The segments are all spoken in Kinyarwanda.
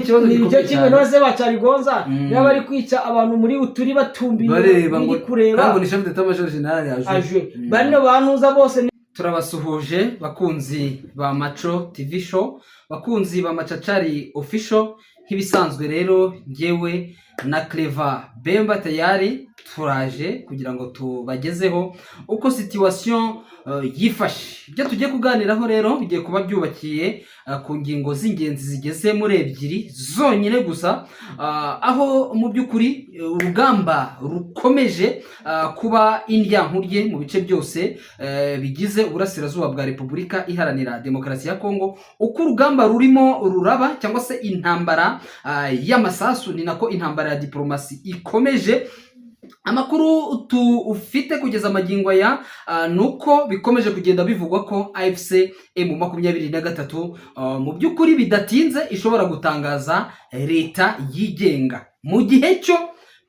ikibazo gikomeye cyane nose bacarigonza yaba ari kwica abantu muri uturi batumbiye bareba ngo kureba kandi ni chef d'état major général aje bano banuza bose. Turabasuhuje bakunzi ba Maco TV show, bakunzi ba Machachari official. Nk'ibisanzwe rero ngewe na Clever Bemba tayari turaje kugira ngo tubagezeho uko situation yifashe. Ibyo tugiye kuganiraho rero bigiye kuba byubakiye ku ngingo z'ingenzi zigeze muri ebyiri zonyine gusa, aho mu by'ukuri urugamba rukomeje kuba indyankurye mu bice byose bigize uburasirazuba bwa Repubulika Iharanira Demokarasi ya Kongo. Uko urugamba rurimo ruraba cyangwa se intambara y'amasasu, ni nako intambara ya diplomasi ikomeje. Amakuru ufite kugeza magingo ya nuko bikomeje kugenda bivugwa ko AFC M23 mu by'ukuri bidatinze ishobora gutangaza leta yigenga, mu gihe cyo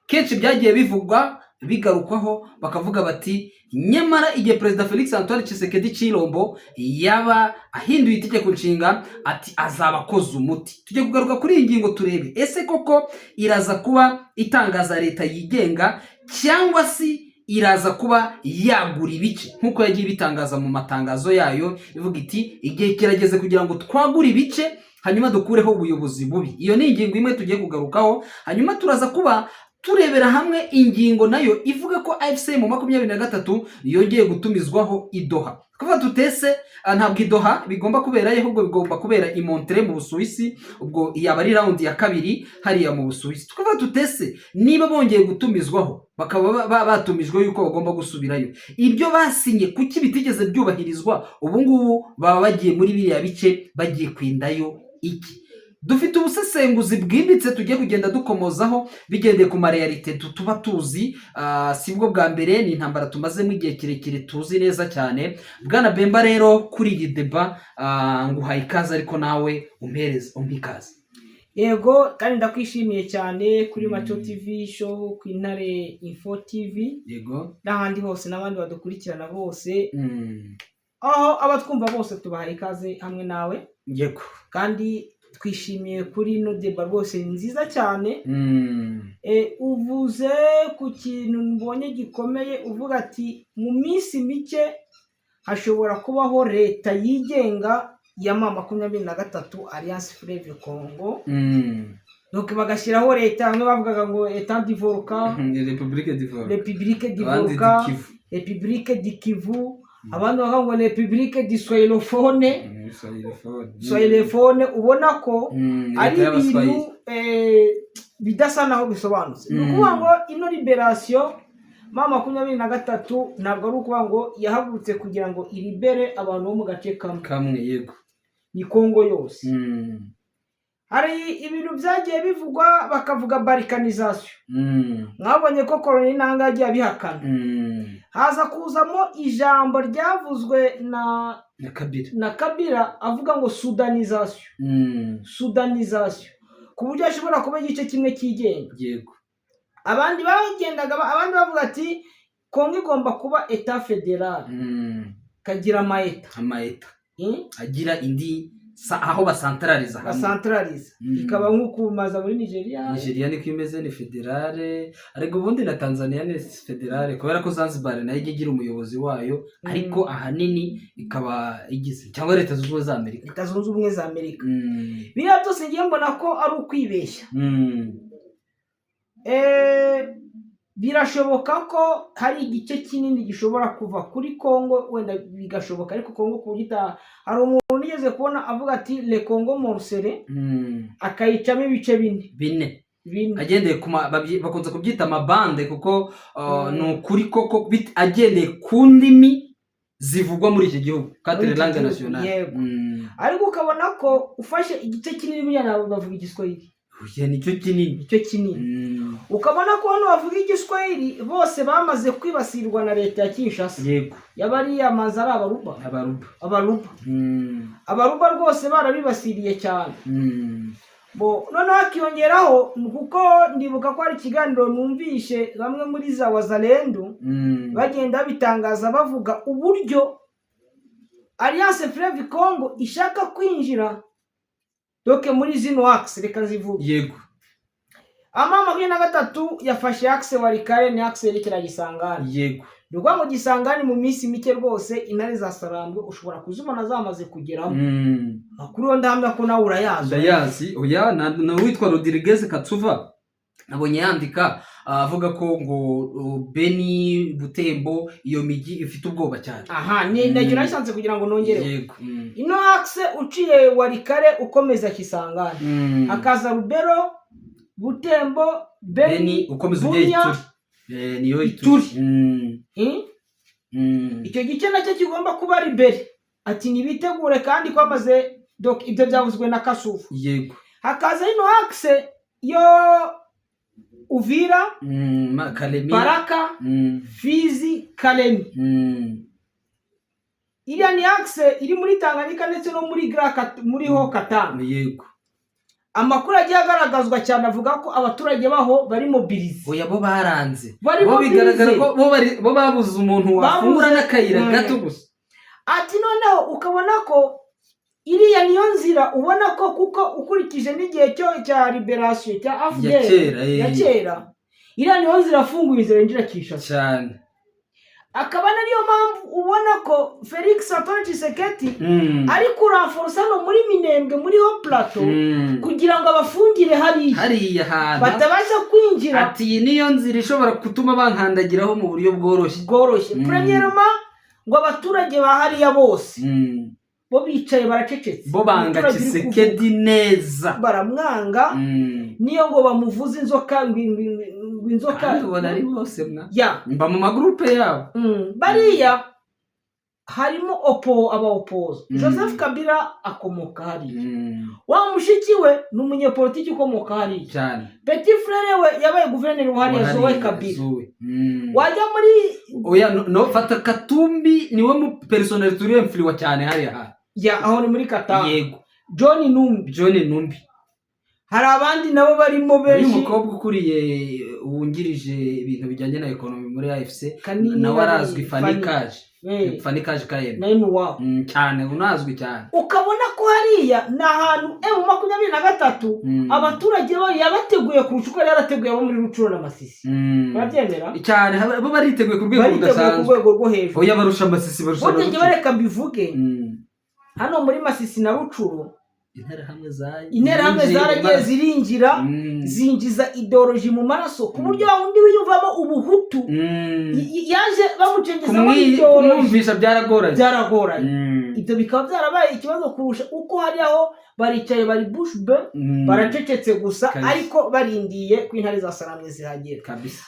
kenshi byagiye bivugwa bigarukwaho bakavuga bati nyamara igihe Perezida Felix Antoine Tshisekedi Chilombo yaba ahinduye itegeko nshinga ati azaba akoze umuti. Tujye kugaruka kuri iyi ngingo turebe ese koko iraza kuba itangaza leta yigenga cyangwa si iraza kuba yagura ibice nkuko yagiye bitangaza mu matangazo yayo ivuga iti igihe kirageze kugira ngo twagure ibice hanyuma dukureho ubuyobozi bubi. Iyo ni ingingo imwe tugiye kugarukaho, hanyuma turaza kuba turebera hamwe ingingo nayo ivuga ko AFC M23 yongeye gutumizwaho i Doha. Kuva tutese ntabwo i Doha bigomba kubera ahubwo bigomba kubera i Montreal mu Busuwisi, ubwo yaba ari round ya kabiri hariya mu Busuwisi. Kuva tutese niba bongeye gutumizwaho bakaba batumijwe yuko bagomba gusubirayo, ibyo basinye kuki bitigeze byubahirizwa, ubu ngubu baba bagiye muri biriya bice bagiye kwindayo iki? Dufite ubusesenguzi bwimbitse tugiye kugenda dukomozaho bigendeye ku marealite tuba tuzi. Sibwo bwa mbere, ni intambara tumazemo igihe kirekire tuzi neza cyane. Bwana Bemba rero kuri iyi deba nguhaye ikaze, ariko nawe umpikaze. Yego, kandi ndakwishimiye cyane kuri Maco TV show, ku Intare Info TV, yego n'ahandi hose n'abandi badukurikirana bose, aho abatwumva bose tubahaye ikaze hamwe nawe. Yego, kandi twishimiye kuri no deba rwose nziza cyane. Uvuze ku kintu mbonye gikomeye, uvuga ati mu minsi mike hashobora kubaho leta yigenga ya M23 Alliance Fleuve Congo. Donc bagashyiraho leta, bamwe bavugaga ngo Etat du Volcan, République du Kivu, abandi bakavuga ngo République du Swahilophone. Ubona ko ari ibintu bidasa naho bisobanutse. Ni ukuvuga ngo ino liberation M23 ntabwo ari ukuvuga ngo yahagurutse kugira ngo iribere abantu bo mu gace kamwe. Yego, ni Kongo yose. Hari ibintu byagiye bivugwa bakavuga balkanization. Mwabonye ko Colonel Nanga yagiye abihakana. Haza kuzamo ijambo ryavuzwe na Kabila avuga ngo sudanization. Ku buryo ashobora kuba igice kimwe kigenga. Yego, abandi bavuga ati Kongo igomba kuba Etat federal, kagira amaeta agira indi aho basantraliza ikaba nk'ukumaza muri Nigeria niko imeze, ni federale. Ariko ubundi na Tanzania ni federale kubera ko Zanzibar nayo igira umuyobozi wayo, ariko ahanini ikaba igize cyangwa Leta Zunze Ubumwe za Amerika. Biriya byose ngiye mbona ko ari ukwibeshya. Birashoboka ko hari igice kinini gishobora kuva kuri Kongo, wenda bigashoboka, ariko Kongo kugita hari umuntu nigeze kubona avuga ati le Congo morcelle, akayicamo ibice bine agendeye bakunze kubyita amabande, kuko ni ukuri koko agendeye ku ndimi zivugwa muri iki gihugu, quatre langues nationales. Ariko ukabona ko ufashe igice kinini buriya nabo bavuga igiswahili. Nicyo kinini. Ukabona ko hano bavuga igiswahili bose bamaze kwibasirwa na leta ya Kinshasa. Yego, yabari yamaze ari abaruba rwose barabibasiriye cyane. Noneho hakiyongeraho kuko ndibuka ko hari ikiganiro numvishe bamwe muri za Wazalendo bagenda bitangaza bavuga uburyo Alliance Fleuve Congo ishaka kwinjira doke muri zino axe reka zivuge. Yego. M23 yafashe axe Walikale ni axe yerekera Gisangani. Yego. Rwa mu Gisangani mu minsi mike rwose intare za Sarambwe ushobora kuzibona zamaze kugeramo. Makuru ndahamya ko nawe urayazi. Ndayazi. Oya na witwa Rodriguez Katsuva nabonye yandika avuga ko ngo Beni Butembo iyo migi ifite ubwoba cyane. Aha ni nacyo nasanze kugira ngo nongere. Yego. Ino axe uciye Walikale ukomeza Kisangani. Akaza Rubero, Butembo, Beni ukomeza ujye Ituri. Niyo Ituri. Icyo gice nacyo kigomba kuba ari imbere. Ati nibitegure kandi kwamaze ibyo byavuzwe na Kasufu. Yego. Hakaza ino axe yo Uvira, Kalemi, Baraka, Fizi, Kalemi. Iriya ni axe iri muri Tanganyika ndetse no muri ho Katanga. Yego. Amakuru agiye agaragazwa cyane avuga ko abaturage baho bari mobilize. Oya bo baranze. Bo bigaragara ko bo babuze umuntu wafungura n'akayira gato gusa. Ati noneho ukabona ko iriya niyo nzira ubona ko kuko ukurikije n'igihe cya liberation cya AFDL ya kera iriya niyo nzira afunguye inzira injira Kinshasa cyane. Akaba niyo mpamvu ubona ko Felix Antoine Tshisekedi ari kuranforsa no muri Minembwe muri ho plateau kugira ngo abafungire hariya hantu batabasha kwinjira. Ati niyo nzira ishobora gutuma bankandagiraho mu buryo bworoshye. Premièrement ngo abaturage ba hariya bose bo bicaye baracecetse. Bo banga Tshisekedi neza. Baramwanga. Niyo ngo bamuvuze inzoka inzoka ubona ari bose mwa. Ya. Mba mu magroupe yabo. Bariya harimo aba oppoze. Joseph Kabila akomoka hariya. Wa mushiki we ni umunyepolitiki ukomoka hariya. Cyane. Petit frère we yabaye guverineri wa hariya Zoe Kabila. Wajya muri oya no fata Katumbi niwe mu personnel turi influence cyane hariya. Ya aho ni muri Katanga. Yego. John Numbi. Hari abandi nabo barimo benshi. Uyu mukobwa ukuriye wungirije ibintu bijyanye na economy muri AFC nawe arazwi Fanikaje Kayene. Nayo muwa. Cyane unazwi cyane. Ukabona ko hariya na ahantu M23 abaturage bo yabateguye kurusha uko yarateguye abo muri Rucuro na Masisi. Barabyemera? Cyane bo bariteguye ku rwego rudasanzwe. Ku rwego rwo hejuru. Oya barusha Masisi barusha. Botege bareka bivuge. Hano muri Masisi na Rucuro intera hamwe zaragiye zirinjira zinjiza ideology mu maraso ku buryo wundi wiyumvamo ubuhutu yaje bamucengeza mu ideology kumumvisha byaragoranye. Ibyo bikaba byarabaye ikibazo kurusha uko hari aho baricaye bari bush be baracecetse gusa ariko barindiye ko intare za Sarambwe zihagera.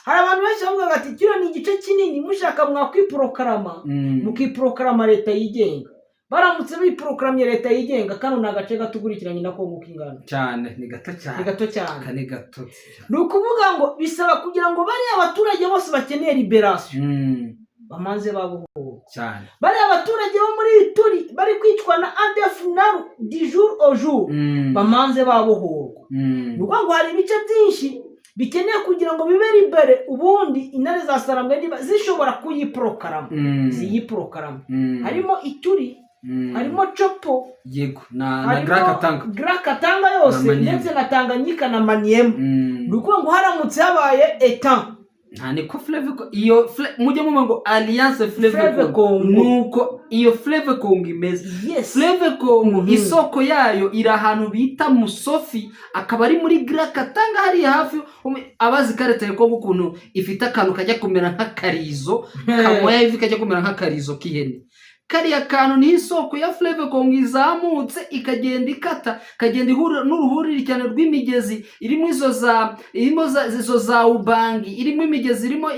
Hari abantu benshi bavuga bati kino ni igice kinini mushaka mwakwiprokarama mukiprokarama leta yigenga. Baramutse biprogramme leta yigenga kano nagace gatugurikiranye na Kongo kingana cyane ni gato cyane kane gato. Nukuvuga ngo bisaba kugira ngo bari abaturage bose bakeneye liberation bamanze babuho cyane. Bari abaturage bo muri Ituri bari kwicwa na ADF naru du jour au jour bamanze babuho. Nuko ngo hari ibice byinshi bikeneye kugira ngo bibe libere ubundi intare za Sarambwe zishobora kuyiprokarama ziyiprokarama. Harimo Ituri harimo Chopo. Yego na Grakatanga yose ndetse na Tanganyika na Maniema. Nuko ngo haramutse habaye etat niko Fleuve iyo mujye mu ngo Alliance Fleuve Congo nuko iyo Fleuve Congo imeze. Fleuve Congo isoko yayo iri ahantu bita Musofi akaba ari muri Grakatanga hari hafi abazi kareta yo Congo kuntu ifite akantu kajya kumera nk'akarizo kamoya ivi kajya kumera nk'akarizo k'ihene. Kariya kantu ni isoko ya Fleuve Congo izamutse ikagenda ikata kagenda ihura n'uruhurire cyane rw'imigezi irimo izo za Ubangi irimo imigezi irimo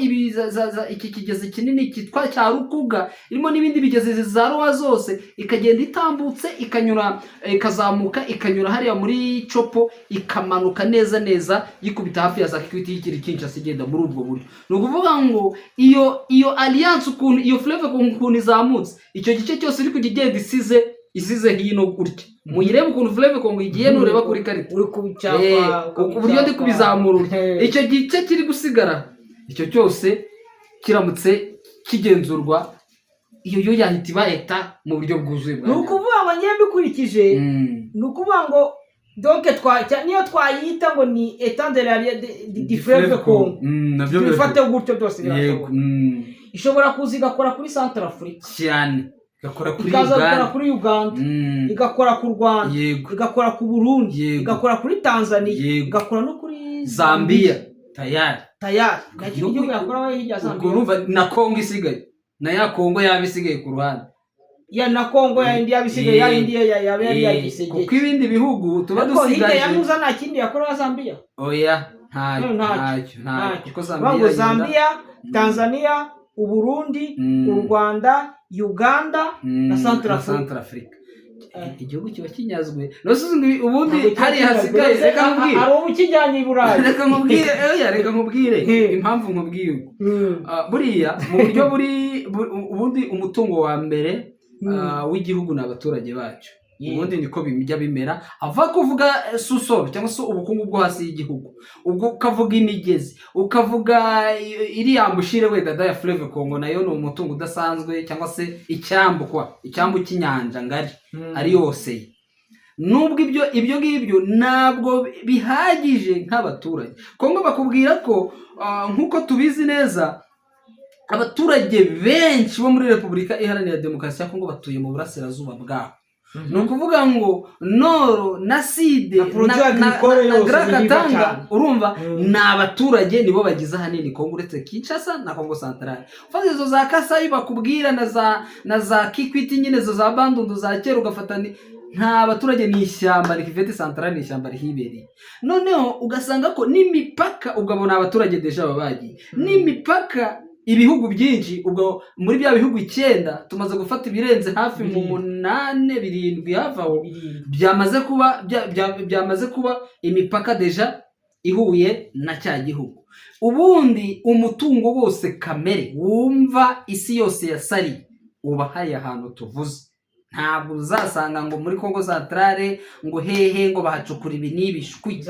iki kigezi kinini kitwa cya Rukuga irimo n'ibindi bigezi za Roha zose ikagenda itambutse ikanyura ikazamuka ikanyura hariya muri Chopo ikamanuka neza yikubita hafi ya za Kikwiti y'ikiri Kinshasa igenda muri ubwo buryo. No kuvuga ngo iyo alliance ukuntu iyo Fleuve Congo ukuntu izamutse icyo gice cyose uri kugigenda isize hino gutya muyirebe ukuntu Fleuve Congo igiye nureba kuri karita uri kubicyapa uburyo ndi kubizamurura icyo gice kiri gusigara icyo cyose kiramutse kigenzurwa iyo yahita iba eta mu buryo bwuzuye. Nukuvuga ngo ngiye bikurikije nukuvuga ngo donc niyo twayita ngo ni étang de la du fleuve Congo bifate gutyo byose birashoboka ishobora kuza igakora kuri Centrafrique cyane igakora kuri Uganda igakora ku Rwanda igakora ku Burundi igakora kuri Tanzania igakora no kuri Zambia tayari igihugu yakora hirya Zambia na Congo isigaye na ya Congo yabisigaye ku ruhande ya na Congo ya India bisigaye ya India yaberi yagisegeye kuko ibindi bihugu tuba dusigaye hirya yanuza nta kindi yakora Zambia oya kuko Zambia Tanzania Uburundi u Rwanda Uganda na Centrafrique igihugu kiba kinyazwe ubundi hari hasigaye reka nkubwire ari ubukijyanye i Burayi reka nkubwire impamvu nkubwiye buriya mu buryo ubundi umutungo wa mbere w'igihugu n'abaturage bacu ubundi niko bijya bimera ava kuvuga susoro cyangwa se ubukungu bwo hasi y'igihugu ubwo ukavuga imigezi ukavuga iriya mbushire wenda da ya fleuve Congo nayo ni umutungo udasanzwe cyangwa se icyambu cy'inyanja ngari ari yose nubwo ibyo ngibyo ntabwo bihagije nk'abaturage Congo bakubwira ko nk'uko tubizi neza abaturage benshi bo muri Repubulika Iharanira Demokarasi ya Congo batuye mu burasirazuba bwaho ni ukuvuga ngo Noro na Side na Grakatanga urumva ni abaturage nibo bagize ahanini Congo uretse Kinshasa na Congo Centrale ufite izo za Kasai bakubwira na za Kikwiti nyine zo za Bandundu za kera ugafata nta baturage ni ishyamba Kivu Centrale ni ishyamba rihibereye noneho ugasanga ko n'imipaka ugabona abaturage deja babagiye n'imipaka ibihugu byinshi ubwo muri bya bihugu 9 tumaze gufata ibirenze hafi mu 8-7 hafaho byamaze kuba imipaka deja ihuye na cya gihugu ubundi umutungo wose kamere wumva isi yose yasari ubahaye ahantu tuvuze ntabwo uzasanga ngo muri Congo Centrale ngo hehe ngo bahacukura ibi n'ibishwi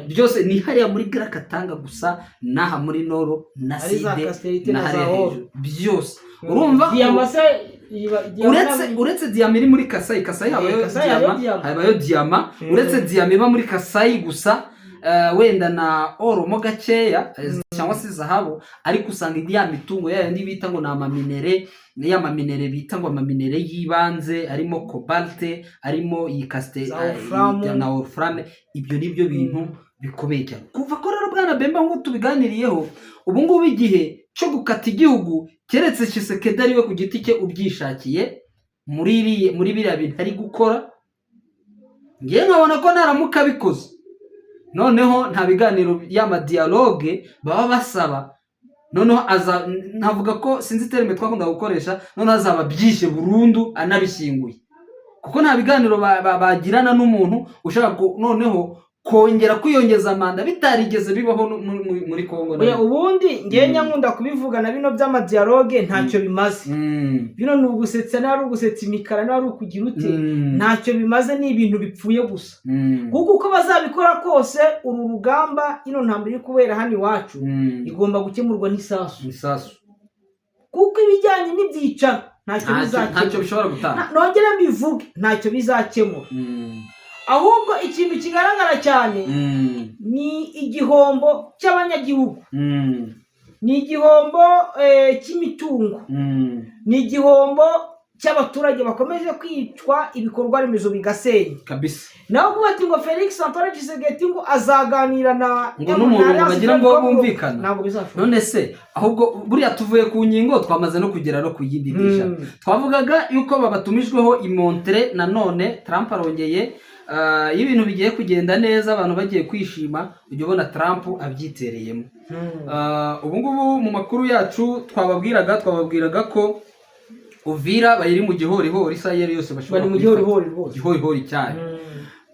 byose ni hariya muri Grakatanga gusa naha muri Noro na Side na hariya byose urumva uretse diyama iri muri Kasai habayo diyama uretse diyama iba muri Kasai gusa wenda na oro mo gakeya cyangwa se zahabu ariko usanga iriya mitungo yandi bita ngo n'amaminere n'amaminere bita ngo amaminere yibanze arimo cobalt arimo yikaste na wolfram ibyo nibyo bintu bikomeye cyane kuva ko rero bwana Bemba ngo tubiganiriyeho ubu ngubu igihe cyo gukata igihugu keretse Tshisekedi ariwe ku giti cye ubyishakiye muri biriya bintu ari gukora ngiye nkabona ko naramuka bikoze noneho nta biganiro y'amadialogue baba basaba noneho navuga ko sinzi terme twakunda gukoresha noneho azaba byishe burundu anabishyinguye kuko nta biganiro bagirana n'umuntu ushaka noneho kongera kwiyongeza manda bitarigeze bibaho muri Congo ubundi ngiye nyankunda kubivuga na bino by'amadialogue ntacyo bimaze bino ni ugusetsa n'ari ugusetsa imikara n'ari ukugira uti ntacyo bimaze ni ibintu bipfuye gusa kuko uko bazabikora kose uru rugamba ino ntambwe iri kubera hano iwacu igomba gukemurwa n'isasu kuko ibijyanye n'ibyicaro ntacyo bishobora gutanga nongera mbivuge ntacyo bizakemura ahubwo ikintu kigaragara cyane ni igihombo cy'abanyagihugu ni igihombo cy'imitungo ni igihombo cy'abaturage bakomeje kwicwa ibikorwa remezo bigasenya kabisa naho kubati ngo Felix Antoine Tshisekedi ngo azaganira na n'umuntu bagira ngo bumvikana ntabwo bizashoboka none se ahubwo buriya tuvuye ku ngingo twamaze no kugera no kuyindi bisha twavugaga yuko babatumijweho imontre nanone Trump arongeye iyo ibintu bigiye kugenda neza abantu bagiye kwishima ujye ubona Trump abyitereyemo ubu ngubu mu makuru yacu twababwiraga ko Uvira bayiri mu gihorihori sayeri yose bashobora mu gihorihori cyane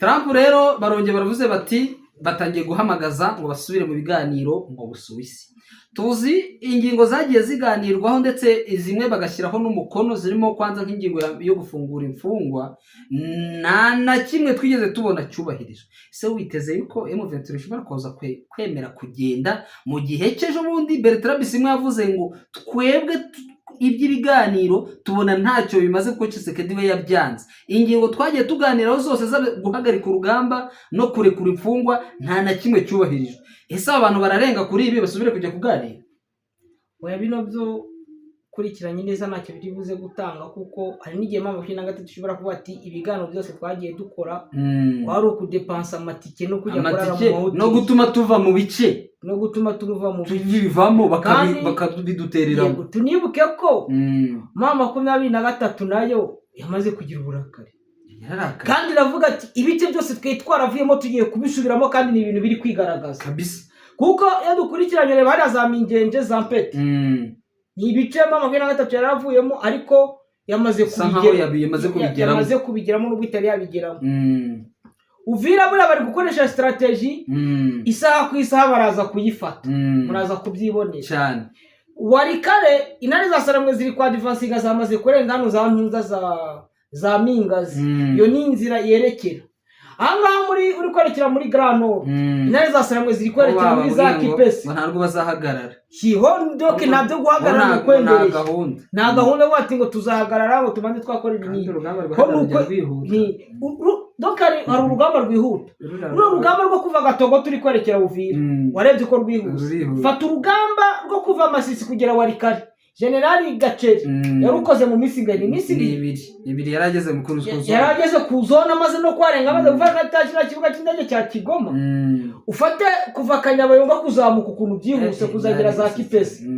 Trump rero barongeye baravuze bati batangiye guhamagaza ngo basubire mu biganiro ngo Busuwisi tuzi ingingo zagiye ziganirwaho ndetse zimwe bagashyiraho n'umukono zirimo kwanza nk'ingingo yo gufungura imfungwa, nta na kimwe twigeze tubona cyubahirijwe. Ese witeze yuko M23 ishobora kuza kwemera kugenda mu gihe cy'ejo bundi Bertrand Bisimwa yavuze ngo twebwe iby'ibiganiro tubona ntacyo bimaze kuko Tshisekedi we yabyanze. Ingingo twagiye tuganiraho zose zo guhagarika urugamba no kurekura imfungwa nta na kimwe cyubahirijwe. Ese abantu bararenga kuri ibi basubire kujya kuganira? Oya, bino byo kurikiranye neza ntacyo biri buze gutanga, kuko hari n'igihe mpamvu 23 ushobora kuvuga ati ibiganiro byose twagiye dukora wari ukudepansa amatike no kujya kurara mu mahoteli no gutuma tuva mu bice bivamo bakabidutereramo. Yego, tunibuke ko mama 23 nayo yamaze kugira uburakari kandi iravuga ati ibice byose twe twaravuyemo tugiye kubisubiramo kandi ni ibintu biri kwigaragaza kabisa, kuko iyo dukurikiranye reba hariya za Mingenje za Mpete ni ibice mama 23 yaravuyemo ariko yamaze kubigeramo n'ubwo itari yabigeramo. Uvira buriya bari gukoresha strategy isaha ku isaha baraza kuyifata, muraza kubyibonera cyane. Warikare intare za Saramwe ziri kwa divansiga zamaze kurenga hano za ntunza za Mingazi, iyo ni inzira yerekera ahangaha uri kwerekera muri Grand Nord. Intare za Saramwe ziri kwerekera muri za Kipesi, ntabwo bazahagarara hiho ndoke ntabyo guhagarara mu kwendereye, nta gahunda bati ngo tuzahagarara ngo tubanze twakora ibintu donc hari urugamba rwihuta. Urugamba rwo kuva Gatogo turi kwerekera Uvira warebye ko rwihuse. Fata urugamba rwo kuva Masisi kugera Warikare Generali Gaceri yarukoze mu minsi ibiri yarageze mu Kunuzkuzo, yarageze ku zone amaze no kwarenga amaze gufata atashira kibuga cy'indege cya Kigoma. Ufate kuva Kanyabayonga kuzamuka ukuntu byihuse kuzagera za Kipesi,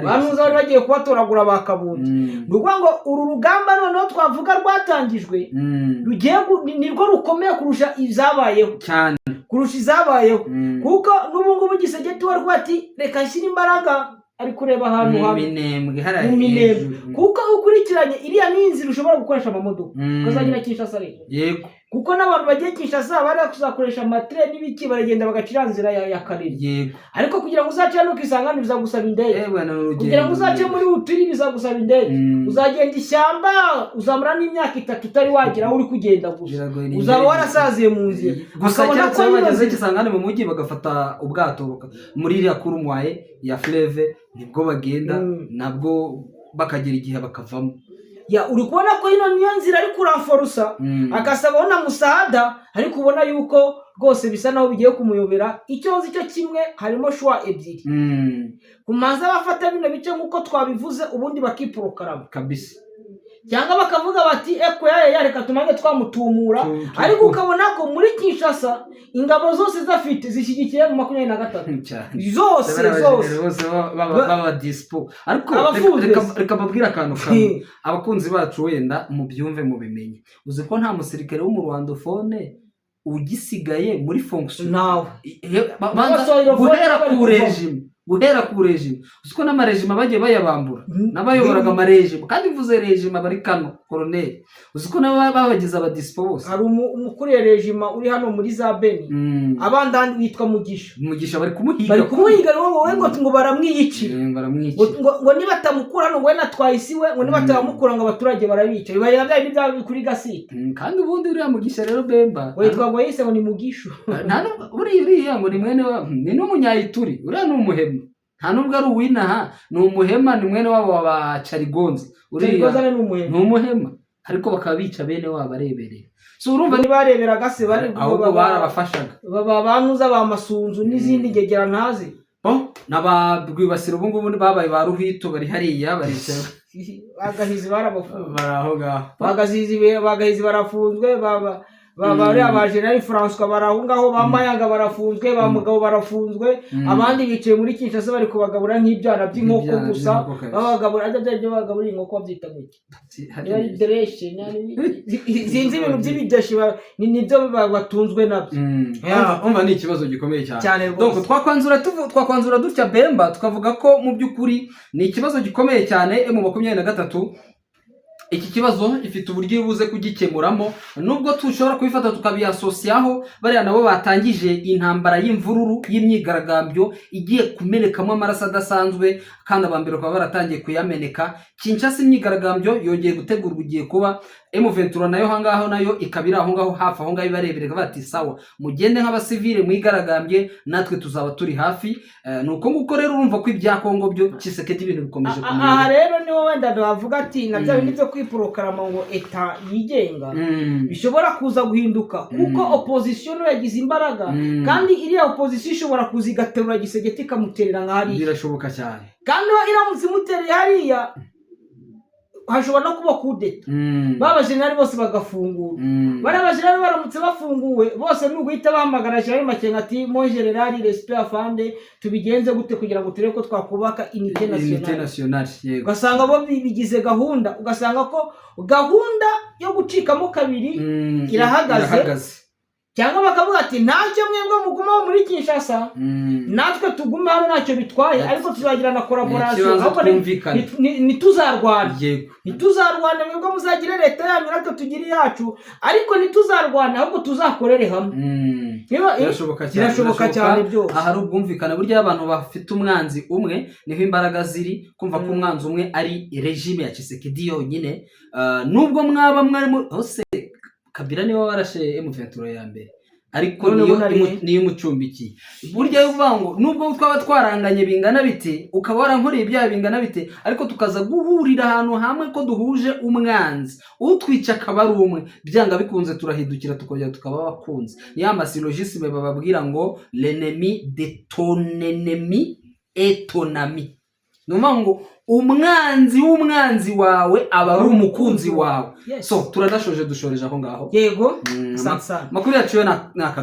banuza bari bagiye kubatoragura bakabundi. Ndugwa ngo uru rugamba noneho twavuga rwatangijwe rugiye nirwo rukomeye kurusha izabayeho cyane, kuko n'ubu ngubu Gisegeti wari kwati reka nshyira imbaraga ari kureba ahantu hamwe kuko ukurikiranye iriya n'inzira ushobora gukoresha amamodoka ukazagira Kinshasa rero. Yego, kuko n'abantu bagiye Kinshasa bari kuzakoresha amatrain n'ibiki baragenda bagacira nzira ya Karere. Yego, ariko kugira ngo uzace no kwisangana bizagusaba indege, kugira ngo uzace muri Uturi bizagusaba indege, uzagenda ishyamba uzamura n'imyaka 3 utari wagira aho uri kugenda gusa, uzaba warasaziye mu nzira. Gusa cyane bageze Kisangane mu mujyi bagafata ubwato muri iriya kurumwaye ya Fleve, nibwo bagenda nabwo bakagera igihe bakavamo. Ya uri kubona ko ino niyo nzira ari kuranforusa akasaba na musahada, ariko ubona yuko rwose bisa naho bigiye kumuyobera. Icyo nzi cyo kimwe harimo shwa ebyiri, kumanza bafata bino bice nkuko twabivuze ubundi bakiprokarama kabisa, cyangwa bakavuga bati eko reka tumange twamutumura. Ariko ukabona ko muri Kinshasa ingabo zose zafite zishyigikiye mu 23 zose baba dispo. Ariko reka babwira akantu kamwe abakunzi bacu wenda mu byumve mu bimenye, uzi ko nta musirikare wo mu Rwandofone ugisigaye muri fonction nawe guhera ku regime. Uziko n'amarejima bagiye bayabambura n'abayoboraga amarejima, kandi mvuze regime bari kano colonel, uziko n'ababagize abadispo bose. Hari umukuriye regima uri hano muri za Beni abandandi witwa Mugisha bari kumuhiga wowe ngo baramwiyicira, ngo nibatamukura no wena twayisiwe, ngo nibatamukura ngo abaturage barabica bibaye bya kuri Gasita. Kandi ubundi uriya Mugisha rero Bemba witwa ngo yise ngo ni Mugisho, nta uriya ngo ni mwene wa ni n'umunyayituri, uriya ni umuhema, nta nubwo ari uwinaha, ni umuhema, ni mwene wabo wa Charigonzi. Uriya ni umuhema ariko bakaba bica bene wabo arebereye. So urumva ni bareberaga se bari ahubwo barabafashaga banuza ba Masunzu n'izindi ngegera ntazi n'abagwibasira ubu ngubu babaye ba Ruhito bari hariya baricara bagahizi barabafunze barahoga bagahizi barafunzwe bari abajenerali François barahungaho, bamayaga barafunzwe, ba Mugabo barafunzwe, abandi bicaye muri Kinshasa bari kubagabura nk'ibyana by'inkoko gusa, babagabura ajya bagabura inkoko babyita iki yari dereshe zinzi ibintu by'ibidashi nibyo batunzwe nabyo. Umva ni ikibazo gikomeye cyane. Donc twakwanzura dutya Bemba tukavuga ko mu by'ukuri ni ikibazo gikomeye cyane mu 23 iki kibazo ifite uburyo buze kugikemuramo, nubwo tushobora kubifata tukabiyasosiyaho bariya nabo batangije intambara y'imvururu y'imyigaragambyo igiye kumenekamo amaraso adasanzwe, kandi abambere bakaba baratangiye kuyameneka. Kinshasa imyigaragambyo yongeye gutegurwa, ugiye kuba M23 nayo hangaho nayo ikabira aho ngaho hafi aho ngaho ibarebereka bati sawa mugende nk'abasivile mwigaragambye natwe tuzaba turi hafi. Nuko nguko rero urumva ko ibya Kongo byo Tshisekedi ibintu bikomeje kumenya. Aha rero niho wenda bavuga ati na bya bindi byo kwiporokarama ngo eta yigenga bishobora kuza guhinduka kuko opposition yagize imbaraga, kandi iriya opposition ishobora kuzigaterura Gisegeti ikamuterera nk'ahari. Birashoboka cyane, kandi iramutse imutereye hariya hashobora no kuba kudeta, babajenerali bose bagafungura. Bari abajenerali baramutse bafunguwe bose n'uguhita bahamagara Jean Makenga ati mon general respect afande, tubigenze gute kugira ngo turebe ko twakubaka unité nationale. Ugasanga bo bigize gahunda, ugasanga ko gahunda yo gucikamo kabiri irahagaze. Cyangwa bakavuga ati ntacyo mwebwe muguma muri Kinshasa, natwe tugume hano ntacyo bitwaye, ariko tuzagira na collaboration, ahubwo ntituzarwane mwebwe muzagire leta yanyu natwe tugire yacu, ariko ntituzarwane ahubwo tuzakorere hamwe. Birashoboka cyane byose. Aha ari ubwumvikane, burya abantu bafite umwanzi umwe niho imbaraga ziri, kumva ko umwanzi umwe ari regime ya Tshisekedi yonyine. Nubwo mwaba mwari hose Kabila niwe warashe M23 ya mbere, ariko niyo umucumbikiye. Burya uvuga ngo nubwo twaba twaranganye bingana bite, ukaba warankoreye ibyaha bingana bite, ariko tukaza guhurira ahantu hamwe ko duhuje umwanzi, utwica akaba ari umwe, byanga bikunze turahidukira tukongera tukaba bakunze. Niya masilogisme bababwira ngo l'ennemi de ton ennemi est ton ami. Numa ngo umwanzi w'umwanzi wawe aba ari umukunzi wawe. So turadashoje dushoreje aho ngaho. Yego. Makuru yacu yo naka